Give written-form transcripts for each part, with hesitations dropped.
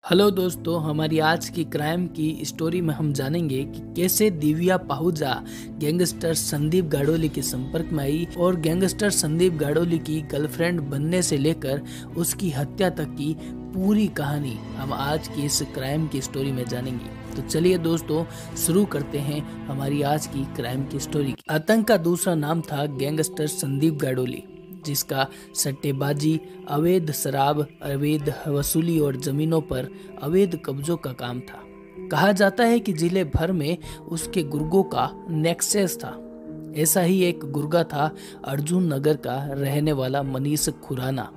Hello दोस्तों, हमारी आज की क्राइम की स्टोरी में हम जानेंगे कि कैसे दिव्या पाहुजा गैंगस्टर संदीप गाडोली के संपर्क में आई और गैंगस्टर संदीप गाडोली की गर्लफ्रेंड बनने से लेकर उसकी हत्या तक की पूरी कहानी हम आज की इस क्राइम की स्टोरी में जानेंगे। तो चलिए दोस्तों, शुरू करते हैं हमारी आज की क्राइम की स्टोरी। आतंक का दूसरा नाम था गैंगस्टर संदीप गाडोली, जिसका सट्टेबाजी, अवैध शराब, अवैध वसूली और जमीनों पर अवैध कब्जों का काम था। कहा जाता है कि जिले भर में उसके गुर्गों का नेक्सस था। ऐसा ही एक गुर्गा था अर्जुन नगर का रहने वाला मनीष खुराना।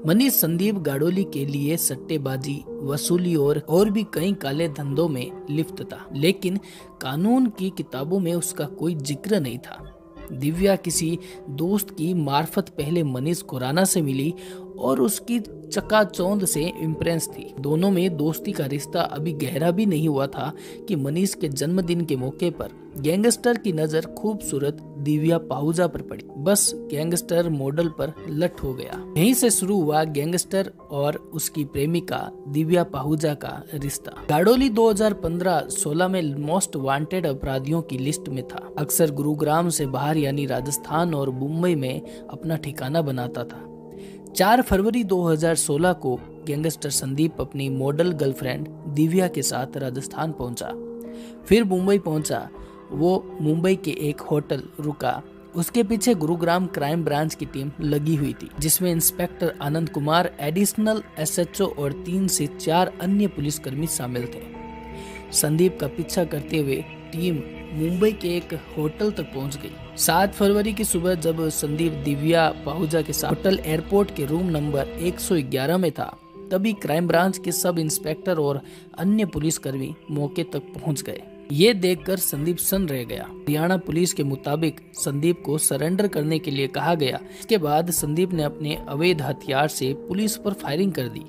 मनीष संदीप गाडोली के लिए सट्टेबाजी, वसूली और भी कई काले धंधों में लिप्त था, लेकिन कानून की किताबों में उसका कोई जिक्र नहीं था। दिव्या किसी दोस्त की मार्फत पहले मनीष खुराना से मिली और उसकी चकाचौंध से इम्प्रेस थी। दोनों में दोस्ती का रिश्ता अभी गहरा भी नहीं हुआ था कि मनीष के जन्मदिन के मौके पर गैंगस्टर की नजर खूबसूरत दिव्या पाहुजा पर पड़ी। बस गैंगस्टर मॉडल पर लट हो गया। यहीं से शुरू हुआ गैंगस्टर और उसकी प्रेमिका दिव्या पाहुजा का रिश्ता। गाडोली 2015-16 में मोस्ट वांटेड अपराधियों की लिस्ट में था। अक्सर गुरुग्राम से बाहर यानी राजस्थान और मुंबई में अपना ठिकाना बनाता था। 4 फरवरी 2016 को गैंगस्टर संदीप अपनी मॉडल गर्लफ्रेंड दिव्या के साथ राजस्थान पहुंचा, फिर मुंबई पहुंचा। वो मुंबई के एक होटल रुका। उसके पीछे गुरुग्राम क्राइम ब्रांच की टीम लगी हुई थी, जिसमें inspector Anand Kumar, additional SHO और 3 से 4 अन्य पुलिसकर्मी शामिल थे। संदीप का पीछा करते हुए टीम मुंबई के एक होटल तक पहुंच गई। 7 फरवरी की सुबह जब संदीप दिव्या पाहुजा के साथ होटल एयरपोर्ट के रूम नंबर 111 में था, तभी क्राइम ब्रांच के सब इंस्पेक्टर और अन्य पुलिसकर्मी मौके तक पहुंच गए। ये देखकर संदीप सन रह गया। हरियाणा पुलिस के मुताबिक संदीप को सरेंडर करने के लिए कहा गया। इसके बाद संदीप ने अपने अवैध हथियार से पुलिस पर फायरिंग कर दी।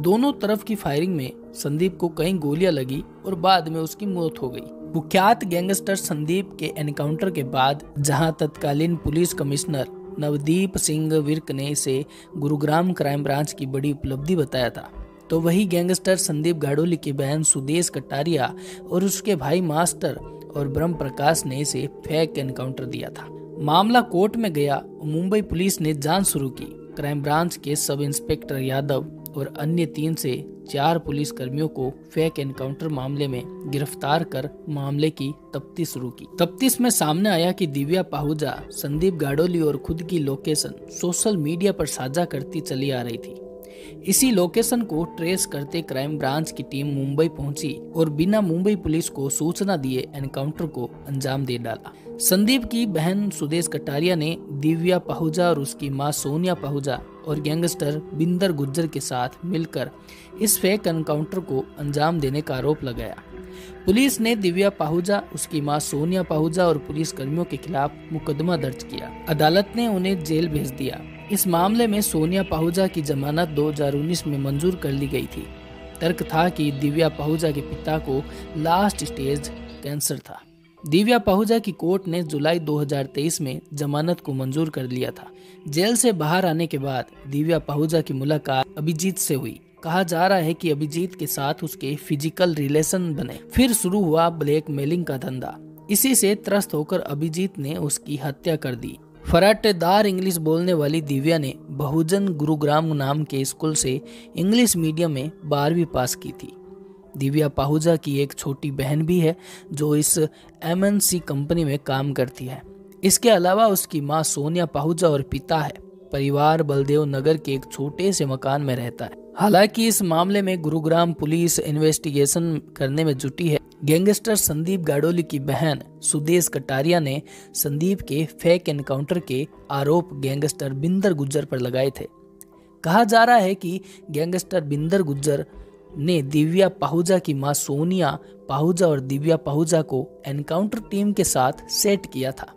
दोनों तरफ की फायरिंग में संदीप को कई गोलियां लगी और बाद में उसकी मौत हो गई। कुख्यात गैंगस्टर संदीप के एनकाउंटर के बाद, जहां तत्कालीन पुलिस कमिश्नर नवदीप सिंह विर्क ने इसे गुरुग्राम क्राइम ब्रांच की बड़ी उपलब्धि बताया था, तो वही गैंगस्टर संदीप गाडोली की बहन सुदेश कटारिया और उसके भाई मास्टर और ब्रह्म प्रकाश ने इसे फेक एनकाउंटर दिया था। मामला कोर्ट में गया। मुंबई पुलिस ने जांच शुरू की। क्राइम ब्रांच के सब इंस्पेक्टर यादव और अन्य 3 से 4 पुलिस कर्मियों को फेक एनकाउंटर मामले में गिरफ्तार कर मामले की तफ्तीश शुरू की। तफ्तीश में सामने आया कि दिव्या पाहुजा संदीप गाडोली और खुद की लोकेशन सोशल मीडिया पर साझा करती चली आ रही थी। इसी लोकेशन को ट्रेस करते क्राइम ब्रांच की टीम मुंबई पहुंची और बिना मुंबई पुलिस को सूचना दिए एनकाउंटर को अंजाम दे डाला। संदीप की बहन सुदेश कटारिया ने दिव्या पाहुजा और उसकी मां सोनिया पाहुजा और गैंगस्टर बिंदर गुज्जर के साथ मिलकर इस फेक एनकाउंटर को अंजाम देने का आरोप लगाया। पुलिस ने दिव्या पाहुजा, उसकी मां सोनिया पाहुजा और पुलिस कर्मियों के खिलाफ मुकदमा दर्ज किया। अदालत ने उन्हें जेल भेज दिया। इस मामले में सोनिया पाहुजा की जमानत 2019 में मंजूर कर ली गई थी। तर्क था कि दिव्या पाहुजा के पिता को लास्ट स्टेज कैंसर था। दिव्या पाहुजा की कोर्ट ने जुलाई 2023 में जमानत को मंजूर कर लिया था। जेल से बाहर आने के बाद दिव्या पाहुजा की मुलाकात अभिजीत से हुई। कहा जा रहा है कि अभिजीत के साथ उसके फिजिकल रिलेशन बने। फिर शुरू हुआ ब्लैकमेलिंग का धंधा। इसी से त्रस्त होकर अभिजीत ने उसकी हत्या कर दी। फराटेदार इंग्लिश बोलने वाली दिव्या ने बहुजन गुरुग्राम नाम के स्कूल से इंग्लिश मीडियम में 12वीं पास की थी। दिव्या पाहुजा की एक छोटी बहन भी है जो इस MNC कंपनी में काम करती है। इसके अलावा उसकी मां सोनिया पाहुजा और पिता है। परिवार बलदेव नगर के एक छोटे से मकान में रहता है। हालांकि इस मामले में गुरुग्राम पुलिस इन्वेस्टिगेशन करने में जुटी है। गैंगस्टर संदीप गाडोली की बहन सुदेश कटारिया ने संदीप के फेक एनकाउंटर के आरोप गैंगस्टर बिंदर गुज्जर पर लगाए थे। कहा जा रहा है कि गैंगस्टर बिंदर गुज्जर ने दिव्या पाहुजा की मां सोनिया पाहुजा और दिव्या पाहुजा को एनकाउंटर टीम के साथ सेट किया था।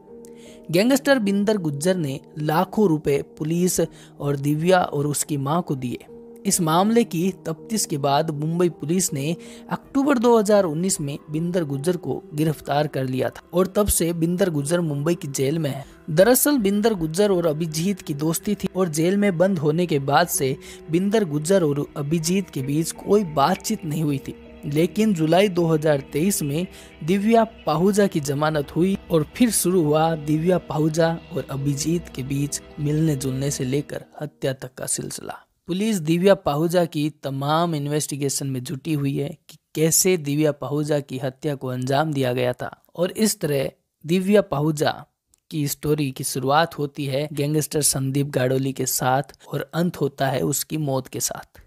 गैंगस्टर बिंदर गुज्जर ने लाखों रुपए पुलिस और दिव्या और उसकी मां को दिए। इस मामले की तफ्तीश के बाद मुंबई पुलिस ने अक्टूबर 2019 में बिंदर गुज्जर को गिरफ्तार कर लिया था और तब से बिंदर गुज्जर मुंबई की जेल में है। दरअसल बिंदर गुज्जर और अभिजीत की दोस्ती थी और जेल में बंद होने के बाद से बिंदर गुज्जर और अभिजीत के बीच कोई बातचीत नहीं हुई थी। लेकिन जुलाई 2023 में दिव्या पाहुजा की जमानत हुई और फिर शुरू हुआ दिव्या पाहुजा और अभिजीत के बीच मिलने जुलने से लेकर हत्या तक का सिलसिला। पुलिस दिव्या पाहुजा की तमाम इन्वेस्टिगेशन में जुटी हुई है कि कैसे दिव्या पाहुजा की हत्या को अंजाम दिया गया था, और इस तरह दिव्या पाहुजा की स्टोरी की शुरुआत होती है गैंगस्टर संदीप गाडोली के साथ और अंत होता है उसकी मौत के साथ।